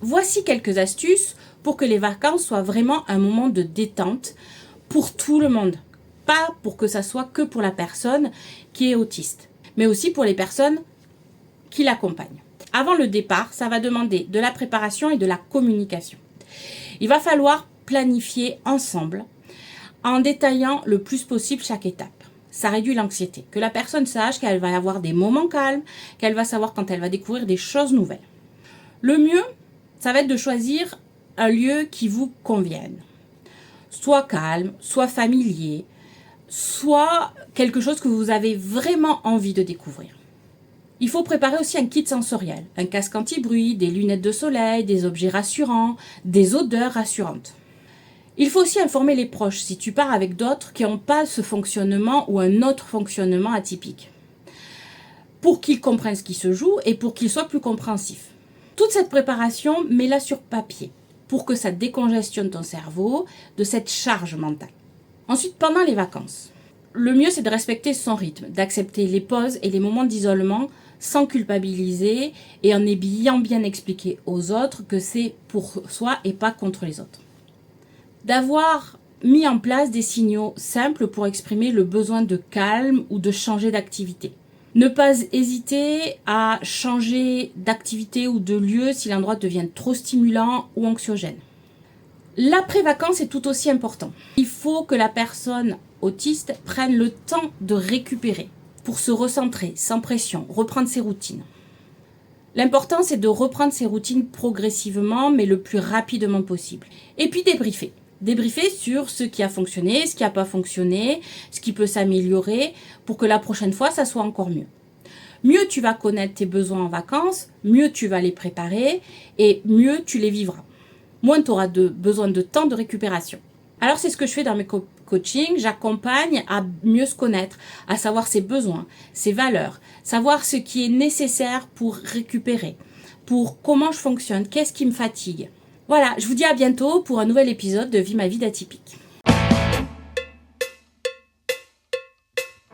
Voici quelques astuces pour que les vacances soient vraiment un moment de détente pour tout le monde. Pas pour que ça soit que pour la personne qui est autiste, mais aussi pour les personnes qui l'accompagnent. Avant le départ, ça va demander de la préparation et de la communication. Il va falloir planifier ensemble en détaillant le plus possible chaque étape. Ça réduit l'anxiété. Que la personne sache qu'elle va avoir des moments calmes, qu'elle va savoir quand elle va découvrir des choses nouvelles. Le mieux, ça va être de choisir un lieu qui vous convienne. Soit calme, soit familier, soit quelque chose que vous avez vraiment envie de découvrir. Il faut préparer aussi un kit sensoriel, un casque anti-bruit, des lunettes de soleil, des objets rassurants, des odeurs rassurantes. Il faut aussi informer les proches si tu pars avec d'autres qui n'ont pas ce fonctionnement ou un autre fonctionnement atypique, pour qu'ils comprennent ce qui se joue et pour qu'ils soient plus compréhensifs. Toute cette préparation, mets-la sur papier pour que ça décongestionne ton cerveau de cette charge mentale. Ensuite, pendant les vacances, le mieux c'est de respecter son rythme, d'accepter les pauses et les moments d'isolement sans culpabiliser et en ayant bien expliqué aux autres que c'est pour soi et pas contre les autres. D'avoir mis en place des signaux simples pour exprimer le besoin de calme ou de changer d'activité. Ne pas hésiter à changer d'activité ou de lieu si l'endroit devient trop stimulant ou anxiogène. L'après-vacances est tout aussi important. Il faut que la personne autiste prenne le temps de récupérer pour se recentrer, sans pression, reprendre ses routines. L'important, c'est de reprendre ses routines progressivement, mais le plus rapidement possible. Et puis débriefer. Débriefer sur ce qui a fonctionné, ce qui n'a pas fonctionné, ce qui peut s'améliorer pour que la prochaine fois, ça soit encore mieux. Mieux tu vas connaître tes besoins en vacances, mieux tu vas les préparer et mieux tu les vivras. Moins tu auras besoin de temps de récupération. Alors c'est ce que je fais dans mes coachings, j'accompagne à mieux se connaître, à savoir ses besoins, ses valeurs, savoir ce qui est nécessaire pour récupérer, pour comment je fonctionne, qu'est-ce qui me fatigue. Voilà, je vous dis à bientôt pour un nouvel épisode de Vie ma vie d'atypique.